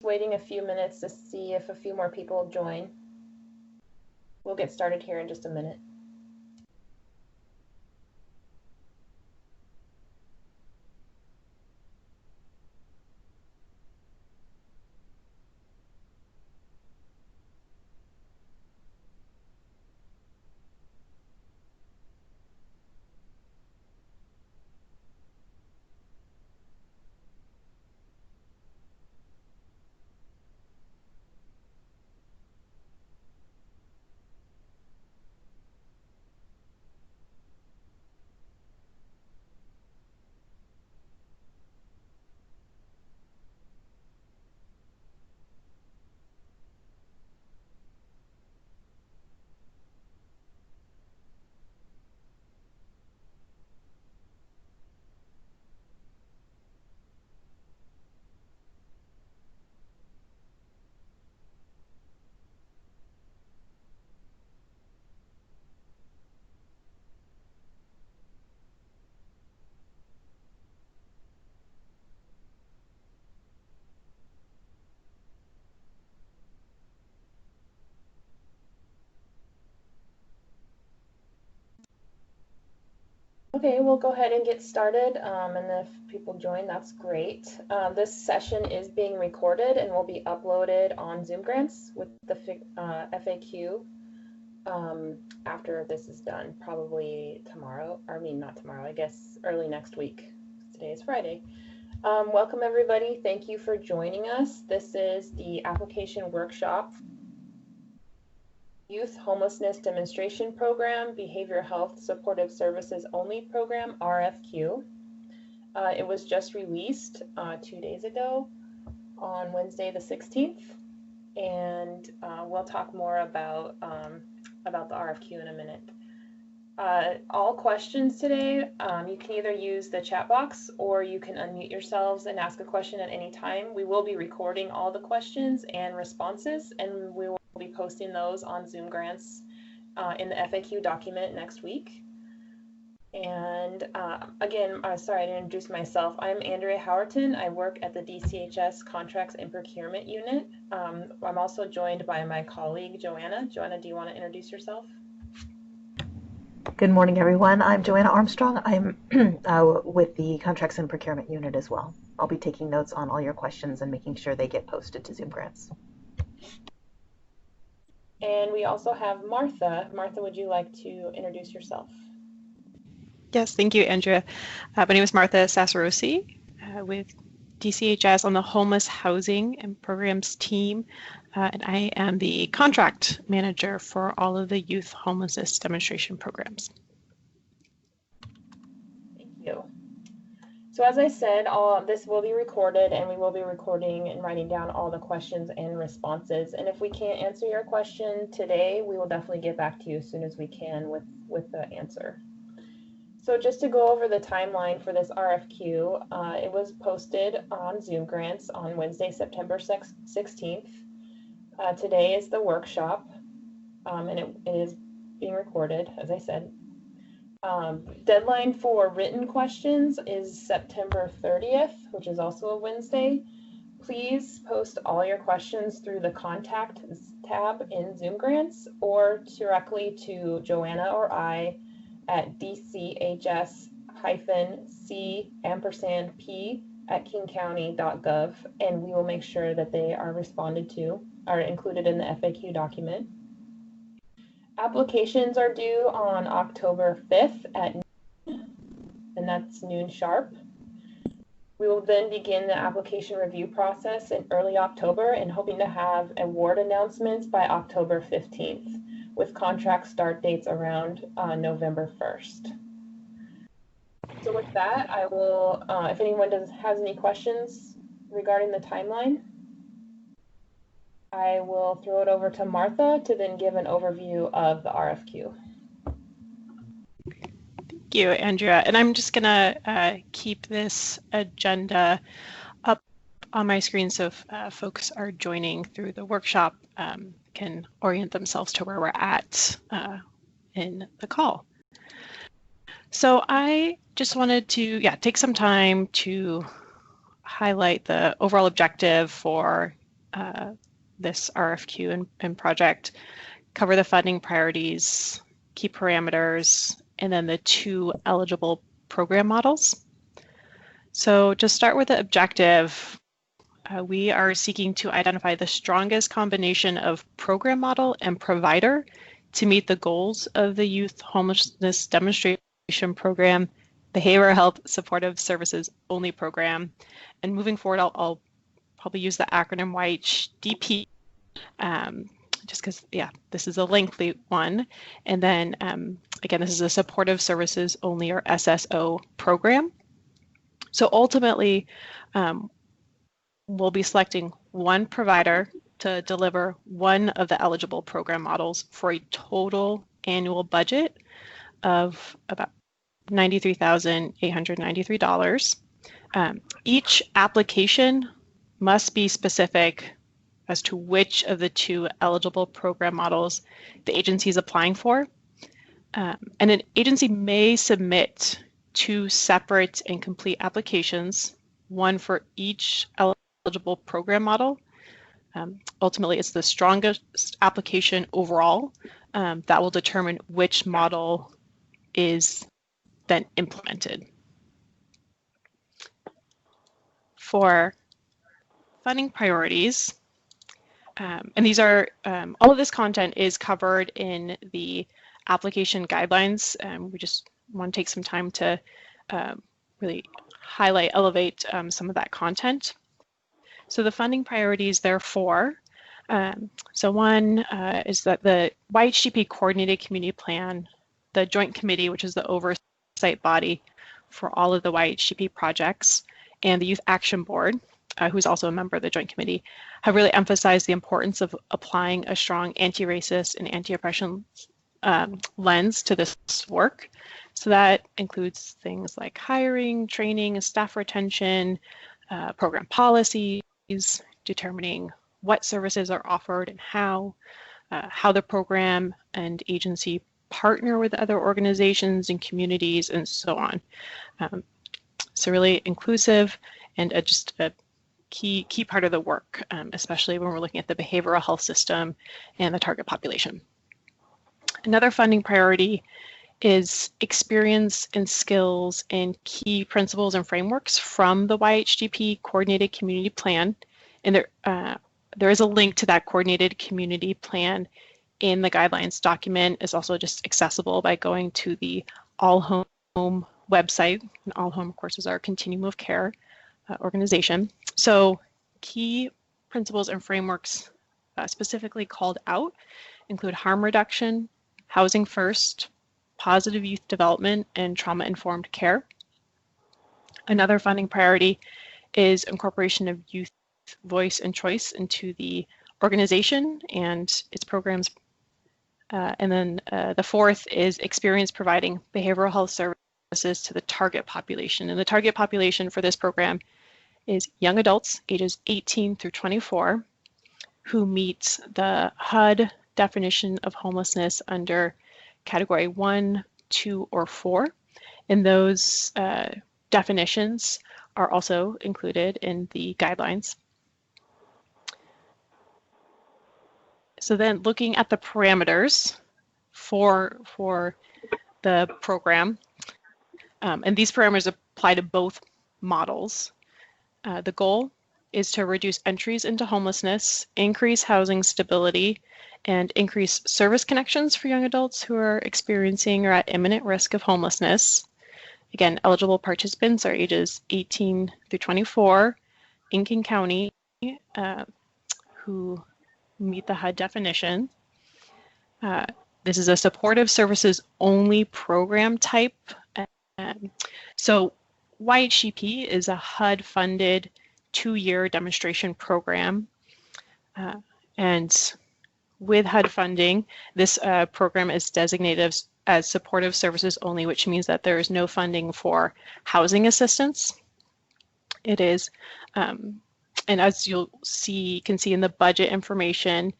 waiting a few minutes to see if a few more people join. We'll get started here in just a minute. Okay, we'll go ahead and get started, and if people join, that's great. This session is being recorded and will be uploaded on Zoom Grants with the FAQ after this is done, probably tomorrow, or I mean not tomorrow, I guess early next week. Today is Friday. Welcome everybody, thank you for joining us. This is the application workshop Youth Homelessness Demonstration Program, Behavioral Health Supportive Services Only Program, RFQ. It was just released 2 days ago on Wednesday the 16th, and we'll talk more about the RFQ in a minute. All questions today, you can either use the chat box or you can unmute yourselves and ask a question at any time. We will be recording all the questions and responses, and we will be posting those on Zoom Grants in the FAQ document next week. And again, sorry I didn't introduce myself. I'm Andrea Howerton. I work at the DCHS Contracts and Procurement Unit. I'm also joined by my colleague, Joanna. Joanna, do you want to introduce yourself? Good morning, everyone. I'm Joanna Armstrong. I'm with the Contracts and Procurement Unit as well. I'll be taking notes on all your questions and making sure they get posted to Zoom Grants. And we also have Martha. Martha, would you like to introduce yourself? Yes, thank you, Andrea. My name is Martha Sassarosi with DCHS on the Homeless Housing and Programs team, and I am the contract manager for all of the youth homelessness demonstration programs. Thank you. So as I said, this will be recorded, and we will be recording and writing down all the questions and responses. And if we can't answer your question today, we will definitely get back to you as soon as we can with the answer. So just to go over the timeline for this RFQ, it was posted on Zoom Grants on Wednesday, September 16th. Today is the workshop, and it is being recorded, as I said. Deadline for written questions is September 30th, which is also a Wednesday. Please post all your questions through the Contact tab in Zoom Grants or directly to Joanna or I at dch-c&p@kingcounty.gov, and we will make sure that they are responded to, are included in the FAQ document. Applications are due on October 5th at noon, and that's noon sharp. We will then begin the application review process in early October and hoping to have award announcements by October 15th, with contract start dates around November 1st. So with that, I will, if anyone has any questions regarding the timeline, I will throw it over to Martha to then give an overview of the RFQ. Thank you, Andrea. And I'm just gonna keep this agenda up on my screen so if folks are joining through the workshop can orient themselves to where we're at in the call. So I just wanted to take some time to highlight the overall objective for this RFQ and project, cover the funding priorities, key parameters, and then the 2 eligible program models. So to start with the objective, we are seeking to identify the strongest combination of program model and provider to meet the goals of the Youth Homelessness Demonstration Program, Behavioral Health Supportive Services Only Program. And moving forward, I'll probably use the acronym YHDP, just because, yeah, this is a lengthy one. And then, again, this is a Supportive Services Only, or SSO program. So ultimately, we'll be selecting one provider to deliver one of the eligible program models for a total annual budget of about $93,893. Each application must be specific as to which of the 2 eligible program models the agency is applying for. And an agency may submit 2 separate and complete applications, one for each eligible program model. Ultimately, it's the strongest application overall that will determine which model is then implemented. For funding priorities, and these are, all of this content is covered in the application guidelines. We just want to take some time to really highlight, elevate some of that content. So the funding priorities, therefore, so one is that the YHDP Coordinated Community Plan, the Joint Committee, which is the oversight body for all of the YHDP projects, and the Youth Action Board, who's also a member of the Joint Committee, have really emphasized the importance of applying a strong anti-racist and anti-oppression lens to this work. So that includes things like hiring, training, staff retention, program policies, determining what services are offered and how the program and agency partner with other organizations and communities, and so on. So really inclusive and just a key part of the work, especially when we're looking at the behavioral health system and the target population. Another funding priority is experience and skills and key principles and frameworks from the YHDP Coordinated Community Plan. And there is a link to that Coordinated Community Plan in the guidelines document. It's also just accessible by going to the All Home website. And All Home, of course, is our continuum of care organization. So key principles and frameworks specifically called out include harm reduction, housing first, positive youth development, and trauma-informed care. Another funding priority is incorporation of youth voice and choice into the organization and its programs. And then the fourth is experience providing behavioral health services to the target population. And the target population for this program is young adults ages 18 through 24 who meet the HUD definition of homelessness under category 1, 2, or 4. And those definitions are also included in the guidelines. So then looking at the parameters for the program, and these parameters apply to both models. The goal is to reduce entries into homelessness, increase housing stability, and increase service connections for young adults who are experiencing or at imminent risk of homelessness. Again, eligible participants are ages 18 through 24 in King County who meet the HUD definition. This is a supportive services only program type. So YHDP is a HUD funded 2-year demonstration program. And with HUD funding, this program is designated as supportive services only, which means that there is no funding for housing assistance. It is, and as you'll see, can see in the budget information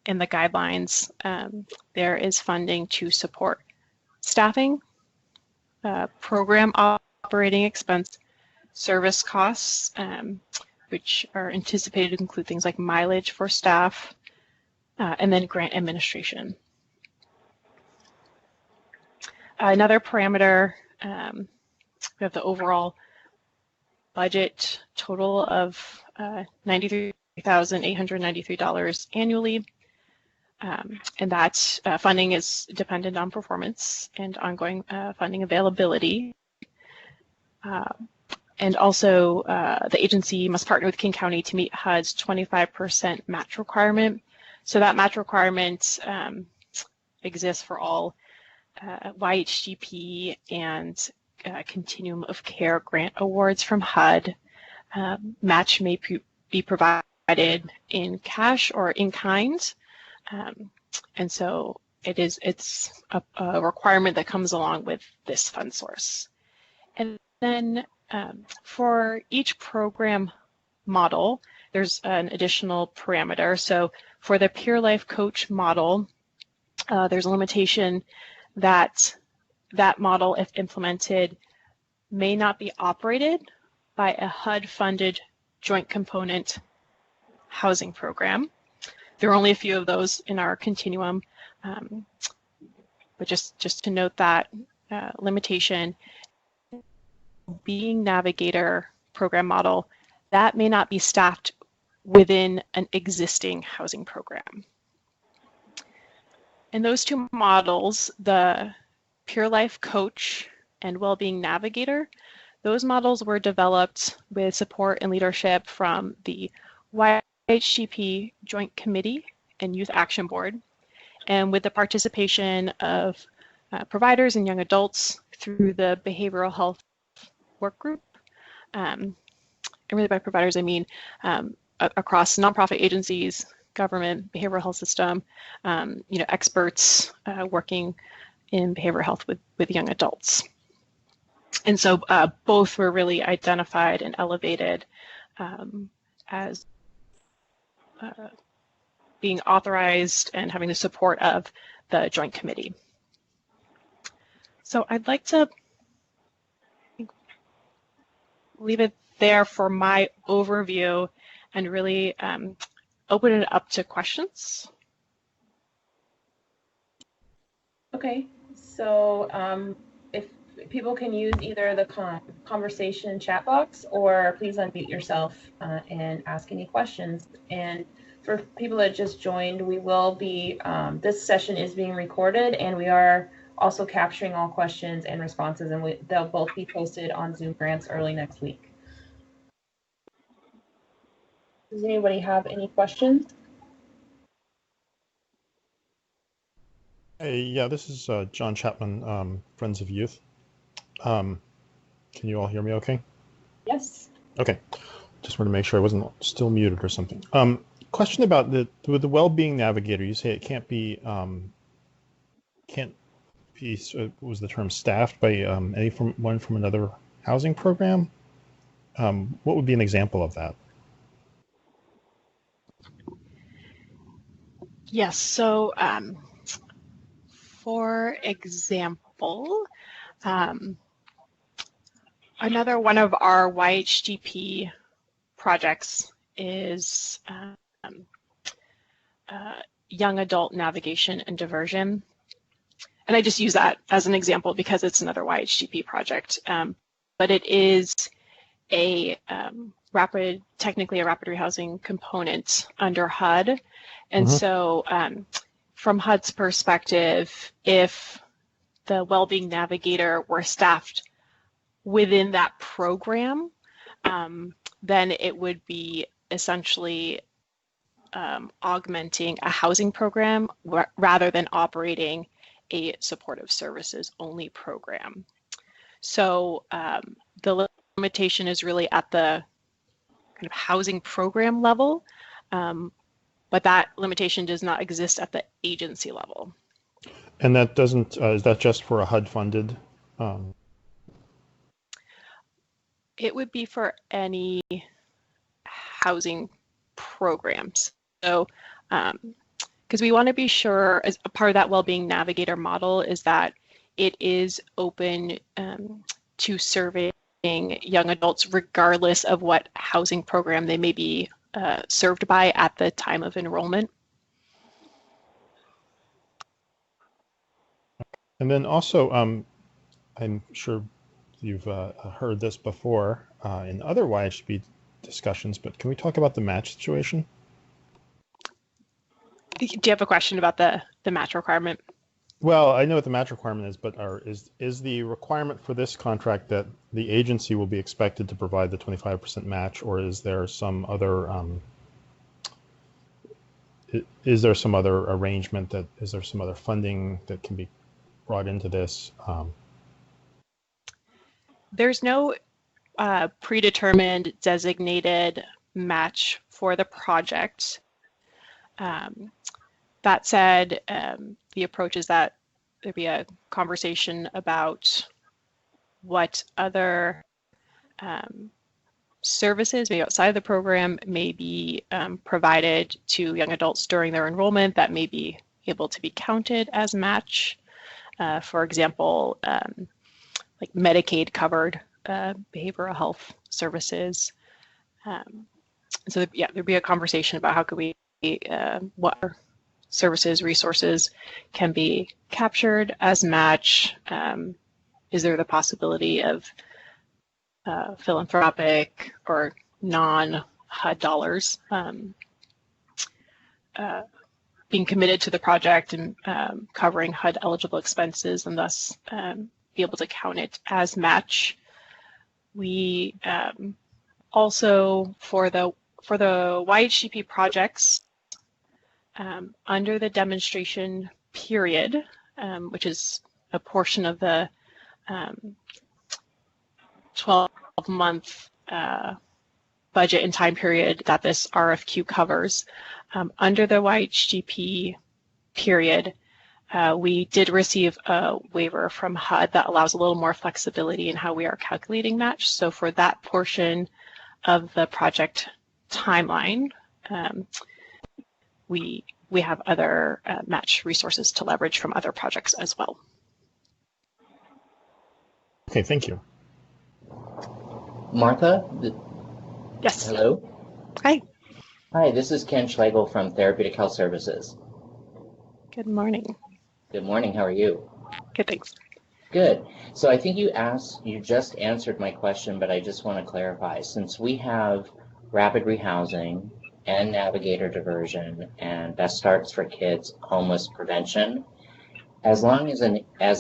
in the guidelines, there is funding to support staffing, program operating expense, service costs, which are anticipated to include things like mileage for staff, and then grant administration. Another parameter, we have the overall budget total of $93,893 annually. And that funding is dependent on performance and ongoing funding availability. And also, the agency must partner with King County to meet HUD's 25% match requirement. So that match requirement exists for all YHDP and Continuum of Care grant awards from HUD. Match may be provided in cash or in kind. And so it's a requirement that comes along with this fund source. And then for each program model, there's an additional parameter. So for the Peer Life Coach model, there's a limitation that model, if implemented, may not be operated by a HUD-funded joint component housing program. There are only a few of those in our continuum, but just to note that limitation, being navigator program model, that may not be staffed within an existing housing program. In those two models, the Pure Life Coach and Wellbeing Navigator, those models were developed with support and leadership from the YHDP Joint Committee and Youth Action Board, and with the participation of providers and young adults through the Behavioral Health Work Group. And really by providers, I mean across nonprofit agencies, government, behavioral health system, experts working in behavioral health with young adults. And so both were really identified and elevated as being authorized and having the support of the Joint Committee. So I'd like to leave it there for my overview and really open it up to questions. Okay, so if people can use either the conversation chat box, or please unmute yourself and ask any questions. And for people that just joined, we will be, this session is being recorded, and we are also capturing all questions and responses, and they'll both be posted on Zoom Grants early next week. Does anybody have any questions? Hey, yeah, this is John Chapman, Friends of Youth. Can you all hear me okay? Yes. Okay, just wanted to make sure I wasn't still muted or something. Question about with the Wellbeing Navigator, you say it can't be, was the term staffed by anyone from another housing program? What would be an example of that? Yes, so for example, another one of our YHDP projects is young adult navigation and diversion. And I just use that as an example because it's another YHDP project. But it is a technically a rapid rehousing component under HUD. And so from HUD's perspective, if the Wellbeing Navigator were staffed within that program, then it would be essentially augmenting a housing program rather than operating a supportive services only program. So the limitation is really at the kind of housing program level, but that limitation does not exist at the agency level. And that doesn't, is that just for a HUD funded? It would be for any housing programs. So, because we want to be sure, as a part of that Wellbeing Navigator model, is that it is open to serving young adults regardless of what housing program they may be served by at the time of enrollment. And then also, I'm sure you've heard this before in other YHDP discussions, but can we talk about the match situation? Do you have a question about the match requirement? Well, I know what the match requirement is, but is the requirement for this contract that the agency will be expected to provide the 25% match, or is there some other arrangement is there some other funding that can be brought into this? There's no predetermined designated match for the project. That said, the approach is that there be a conversation about what other services, maybe outside of the program, may be provided to young adults during their enrollment that may be able to be counted as match. For example, like Medicaid covered behavioral health services. So yeah, there'd be a conversation about how could we, what services, resources can be captured as match. Is there the possibility of philanthropic or non-HUD dollars being committed to the project and covering HUD eligible expenses, and thus be able to count it as match. We also, for the YHDP projects, under the demonstration period, which is a portion of the 12-month budget and time period that this RFQ covers, under the YHDP period, we did receive a waiver from HUD that allows a little more flexibility in how we are calculating match. So for that portion of the project timeline, we have other match resources to leverage from other projects as well. Okay, thank you. Martha? Yes. Hello? Hi. Hi, this is Ken Schlegel from Therapeutic Health Services. Good morning. Good morning, how are you? Good, thanks. Good. So I think you just answered my question, but I just want to clarify. Since we have rapid rehousing and navigator diversion and best starts for kids homeless prevention, as long as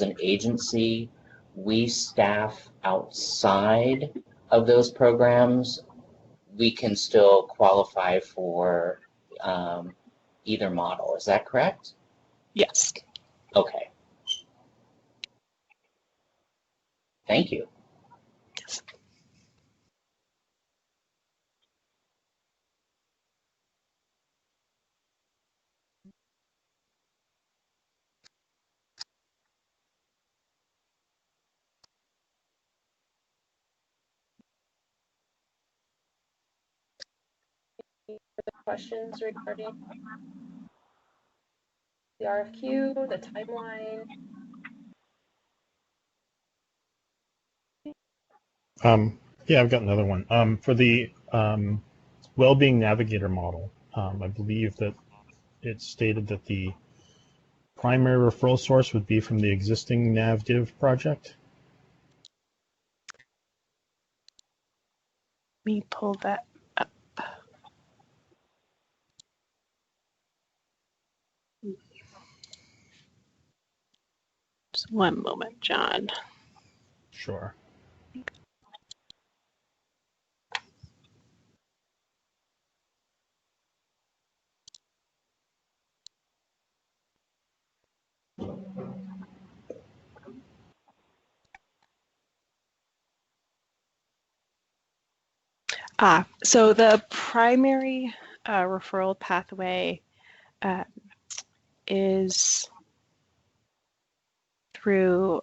an agency we staff outside of those programs, we can still qualify for either model. Is that correct? Yes. Okay. Thank you. Yes. Questions regarding the RFQ, the timeline? Yeah, I've got another one. For the well-being navigator model, I believe that it stated that the primary referral source would be from the existing NavDiv project. Let me pull that up. Just one moment, John. Sure. So the primary referral pathway is through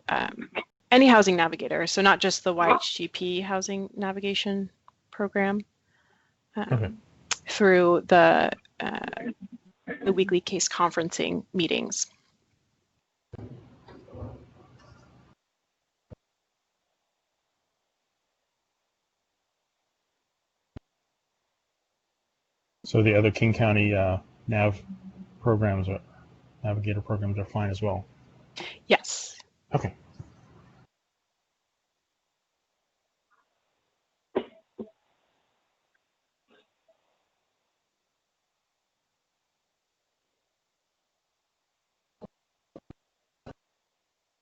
any housing navigator, so not just the YHDP housing navigation program, Okay. through the weekly case conferencing meetings. So the other King County nav programs, or navigator programs, are fine as well. Yes. Okay.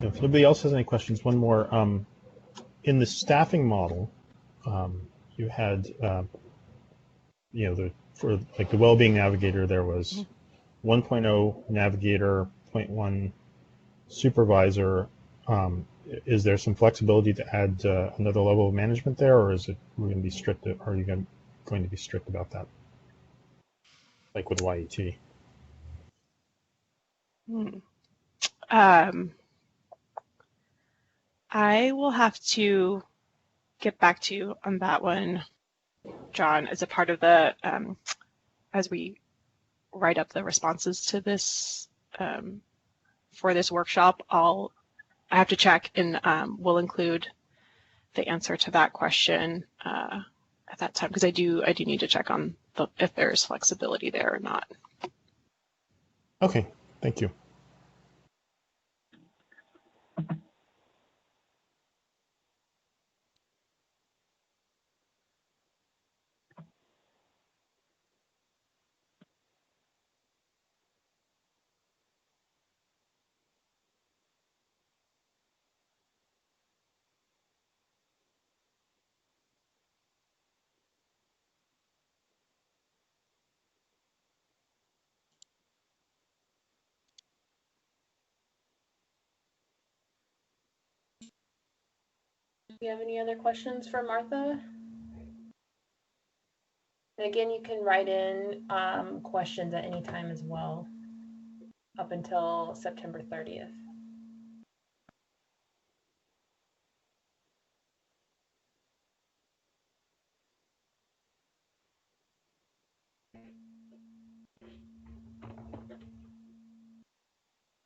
If nobody else has any questions, one more. In the staffing model, you had, for like the well-being navigator, there was 1.0 navigator, 0.1 supervisor. Is there some flexibility to add another level of management there, or is it we're going to be strict? Are you going to be strict about that, like with YET? I will have to get back to you on that one, John, as a part of the, as we write up the responses to this, for this workshop, I have to check, and we'll include the answer to that question at that time, because I do need to check on if there's flexibility there or not. Okay, thank you. Do you have any other questions for Martha? And again, you can write in questions at any time as well, up until September 30th.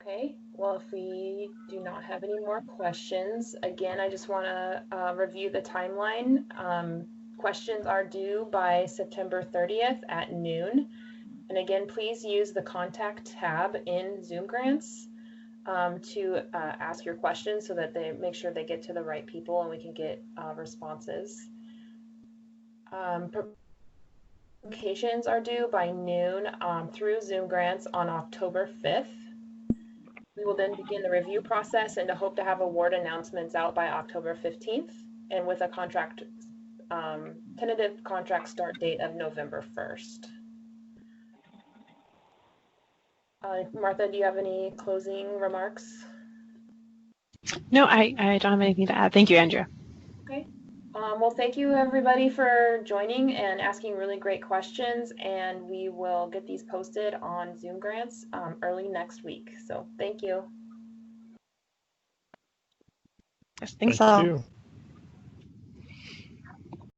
Okay, well, if we do not have any more questions, again, I just want to review the timeline. Questions are due by September 30th at noon. And again, please use the contact tab in Zoom Grants to ask your questions so that they make sure they get to the right people and we can get responses. Applications are due by noon through Zoom Grants on October 5th. We will then begin the review process and hope to have award announcements out by October 15th, and with a contract, tentative contract start date of November 1st. Martha, do you have any closing remarks? No, I don't have anything to add. Thank you, Andrea. Okay. Well, thank you everybody for joining and asking really great questions, and we will get these posted on Zoom Grants early next week. So thank you. Yes, thanks Thank all. you.